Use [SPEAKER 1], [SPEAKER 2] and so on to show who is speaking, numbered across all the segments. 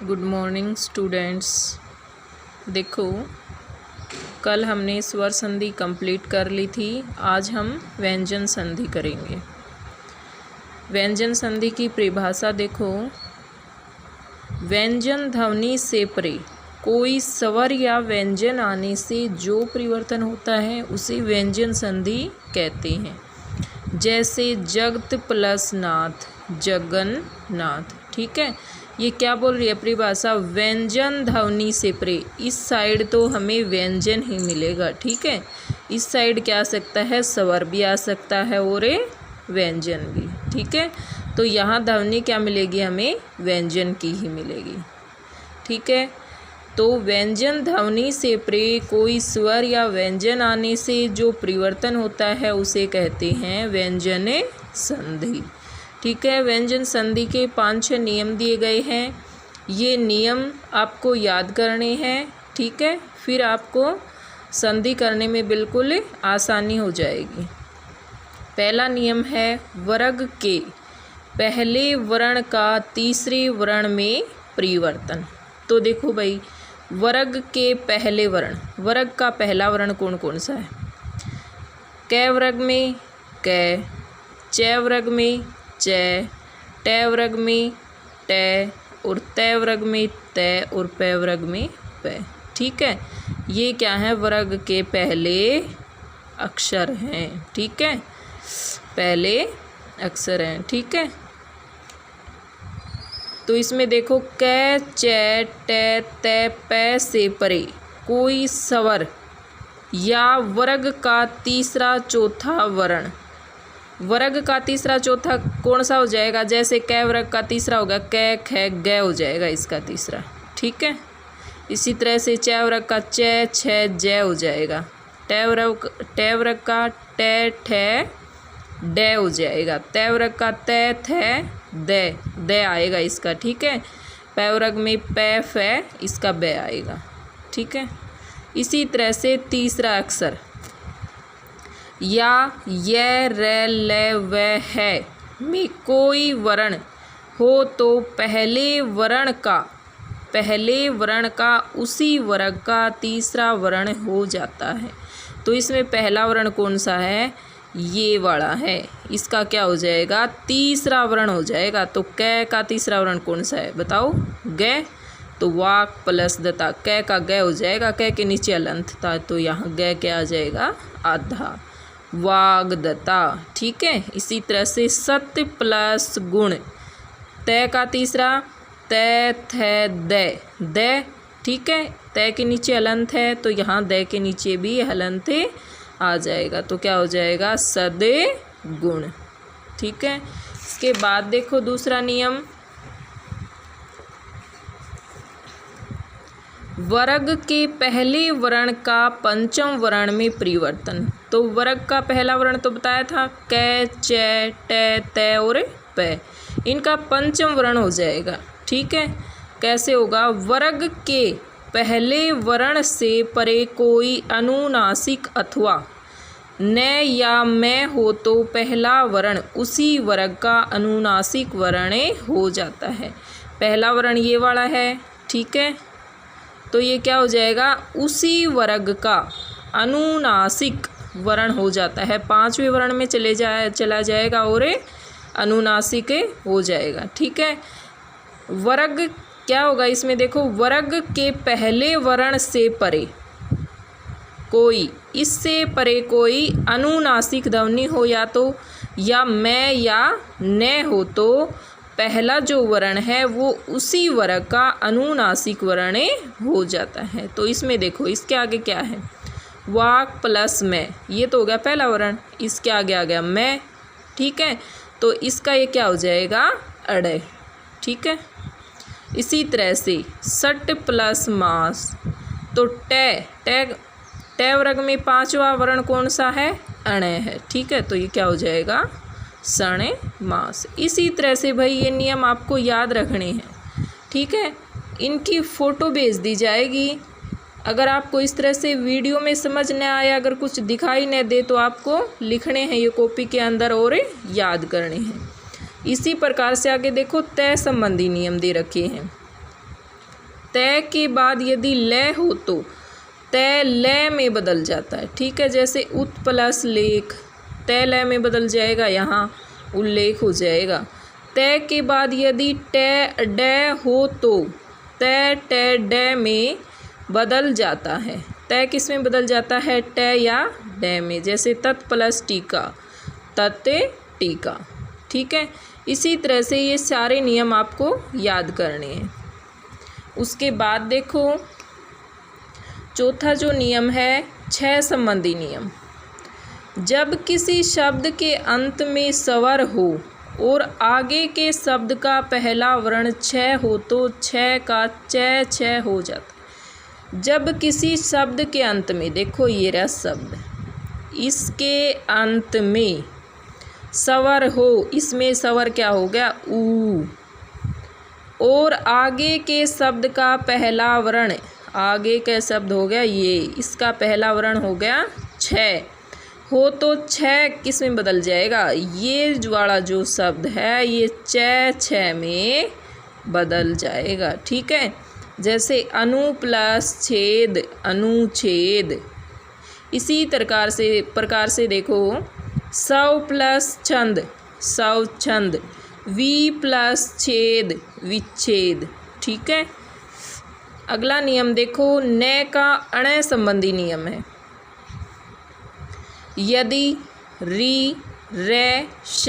[SPEAKER 1] Good morning students. देखो, कल हमने स्वर संधि कंप्लीट कर ली थी। आज हम व्यंजन संधि करेंगे। व्यंजन संधि की परिभाषा देखो, व्यंजन ध्वनि से परे कोई स्वर या व्यंजन आने से जो परिवर्तन होता है उसे व्यंजन संधि कहते हैं। जैसे जगत प्लस नाथ, जगन्नाथ। ठीक है, ये क्या बोल रही है परिभाषा? व्यंजन ध्वनि से परे। इस साइड तो हमें व्यंजन ही मिलेगा। ठीक है, इस साइड क्या आ सकता है? स्वर भी आ सकता है और व्यंजन भी। ठीक है, तो यहाँ ध्वनि क्या मिलेगी? हमें व्यंजन की ही मिलेगी। ठीक है, तो व्यंजन ध्वनि से परे कोई स्वर या व्यंजन आने से जो परिवर्तन होता है उसे कहते हैं व्यंजन संधि। ठीक है, व्यंजन संधि के 5-6 नियम दिए गए हैं। ये नियम आपको याद करने हैं। ठीक है, फिर आपको संधि करने में बिल्कुल आसानी हो जाएगी। पहला नियम है वर्ग के पहले वर्ण का तीसरे वर्ण में परिवर्तन। तो देखो भाई, वर्ग के पहले वर्ण, वर्ग का पहला वर्ण कौन कौन सा है? क वर्ग में क, च वर्ग में च, ट वर्ग में ट, और त वर्ग में त, और प वर्ग में प। ठीक है, ये क्या है? वर्ग के पहले अक्षर हैं। ठीक है, पहले अक्षर हैं। ठीक है, तो इसमें देखो क, च, ट, त, प से परे कोई स्वर या वर्ग का तीसरा चौथा वर्ण। वर्ग का तीसरा चौथा कौन सा हो जाएगा? जैसे क वर्ग का तीसरा होगा क, ख, ग हो जाएगा इसका तीसरा। ठीक है, इसी तरह से च वर्ग का च, छ, ज हो जाएगा। ट वर्ग का ट, ठ, ड हो जाएगा। त वर्ग का त, थ, द आएगा इसका। ठीक है, प वर्ग में प, फ, इसका ब आएगा। ठीक है, इसी तरह से तीसरा अक्षर या य, र, ल, व, है में कोई वर्ण हो तो पहले वर्ण का उसी वर्ग का तीसरा वर्ण हो जाता है। तो इसमें पहला वर्ण कौन सा है? ये वाला है। इसका क्या हो जाएगा? तीसरा वर्ण हो जाएगा। तो क का तीसरा वर्ण कौन सा है? बताओ। ग। तो वाक प्लस दता, क का ग हो जाएगा। क के नीचे अलंत था तो यहाँ ग क्या आ जाएगा? आधा, वागदता। ठीक है, इसी तरह से सत्य प्लस गुण, त का तीसरा त, थ, द। ठीक है, त के नीचे हलंत है तो यहाँ द के नीचे भी हलंत आ जाएगा। तो क्या हो जाएगा? सदे गुण। ठीक है, इसके बाद देखो दूसरा नियम, वर्ग के पहले वर्ण का पंचम वर्ण में परिवर्तन। तो वर्ग का पहला वर्ण तो बताया था क, च, ट, त और प। इनका पंचम वर्ण हो जाएगा। ठीक है, कैसे होगा? वर्ग के पहले वर्ण से परे कोई अनुनासिक अथवा न या मैं हो तो पहला वर्ण उसी वर्ग का अनुनासिक वर्ण हो जाता है। पहला वर्ण ये वाला है। ठीक है, तो ये क्या हो जाएगा? उसी वर्ग का अनुनासिक वर्ण हो जाता है। 5वें वर्ण में चला जाएगा और अनुनासिक हो जाएगा। ठीक है, वर्ग क्या होगा इसमें? देखो, वर्ग के पहले वर्ण से परे कोई, इससे परे कोई अनुनासिक ध्वनि हो या तो या मैं या न हो तो पहला जो वर्ण है वो उसी वर्ग का अनुनासिक वर्ण हो जाता है। तो इसमें देखो, इसके आगे क्या है? वाक प्लस मैं, ये तो हो गया पहला वर्ण। इसके आगे आ गया मैं। ठीक है, तो इसका ये क्या हो जाएगा? अड़य। ठीक है, इसी तरह से सट प्लस मास, तो ट वर्ग में 5वां वर्ण कौन सा है? अणय है। ठीक है, तो ये क्या हो जाएगा? सण मास। इसी तरह से भाई ये नियम आपको याद रखने हैं। ठीक है, इनकी फ़ोटो भेज दी जाएगी। अगर आपको इस तरह से वीडियो में समझ न आया, अगर कुछ दिखाई न दे तो आपको लिखने हैं ये कॉपी के अंदर और याद करने हैं। इसी प्रकार से आगे देखो, तय संबंधी नियम दे रखे हैं। तय के बाद यदि लय हो तो तय लय में बदल जाता है। ठीक है, जैसे उत प्लस लेख, तय लय में बदल जाएगा, यहाँ उल्लेख हो जाएगा। तय के बाद यदि ट ड हो तो तय ट ड में बदल जाता है। तय किस में बदल जाता है? ट या ड में, जैसे तत् प्लस टीका, तत् टीका। ठीक है, इसी तरह से ये सारे नियम आपको याद करने हैं। उसके बाद देखो चौथा जो नियम है, क्षय संबंधी नियम। जब किसी शब्द के अंत में स्वर हो और आगे के शब्द का पहला वर्ण क्षय हो तो क्षय का क्षय हो जाता है। जब किसी शब्द के अंत में, देखो ये रहा शब्द, इसके अंत में स्वर हो, इसमें स्वर क्या हो गया? ऊ, और आगे के शब्द का पहला वर्ण, आगे का शब्द हो गया ये, इसका पहला वर्ण हो गया क्षय हो तो क्षय किस में बदल जाएगा? ये वाला जो शब्द है ये क्षय में बदल जाएगा। ठीक है, जैसे अनु प्लस छेद, अनुच्छेद। इसी प्रकार से देखो सव प्लस छंद, स्वछंद। वी प्लस छेद, विच्छेद। ठीक है, अगला नियम देखो, न का अण संबंधी नियम है। यदि री रे श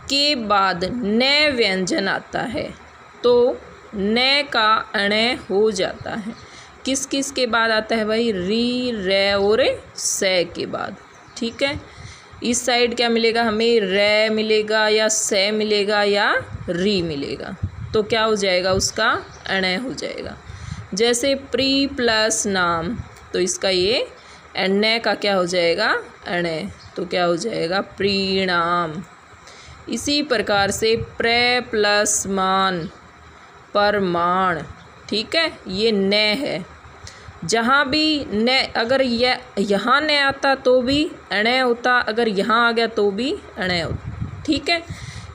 [SPEAKER 1] के बाद न व्यंजन आता है तो न का अण हो जाता है। किस किस के बाद आता है भाई? री रे और स के बाद। ठीक है, इस साइड क्या मिलेगा हमें? रे मिलेगा या से मिलेगा या री मिलेगा, तो क्या हो जाएगा? उसका अण हो जाएगा। जैसे प्री प्लस नाम, तो इसका ये न का क्या हो जाएगा? अण, तो क्या हो जाएगा? प्रीणाम। इसी प्रकार से प्र प्लस मान, परमाण। ठीक है, ये न है। जहाँ भी न, अगर यहाँ न आता तो भी अण होता, अगर यहाँ आ गया तो भी अण होता। ठीक है,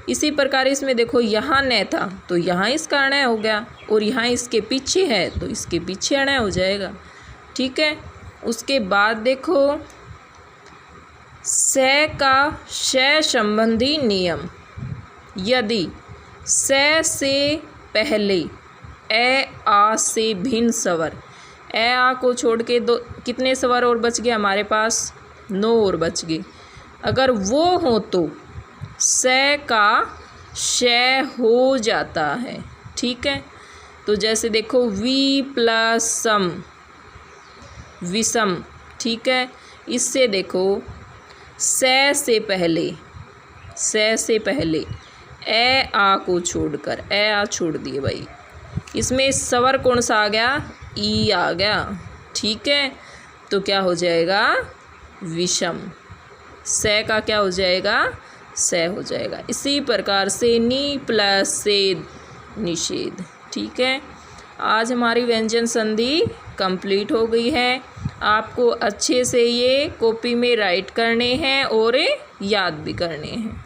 [SPEAKER 1] इसी प्रकार इसमें देखो यहाँ न था तो यहाँ इसका अण हो गया, और यहाँ इसके पीछे है तो इसके पीछे अण हो जाएगा। ठीक है, उसके बाद देखो स का श संबंधी नियम। यदि स से पहले ए आ से भिन्न स्वर, ए आ को छोड़ के दो कितने स्वर और बच गए हमारे पास? 9 और बच गए। अगर वो हो तो स का श हो जाता है। ठीक है, तो जैसे देखो वी प्लस सम, विषम। ठीक है, इससे देखो से पहले ए आ को छोड़कर, ए आ छोड़ दिए भाई, इसमें स्वर कौन सा आ गया? ई आ गया। ठीक है, तो क्या हो जाएगा? विषम। से का क्या हो जाएगा? से हो जाएगा। इसी प्रकार से नी प्लस सेद, निषेध। ठीक है, आज हमारी व्यंजन संधि कंप्लीट हो गई है। आपको अच्छे से ये कॉपी में राइट करने हैं और याद भी करने हैं।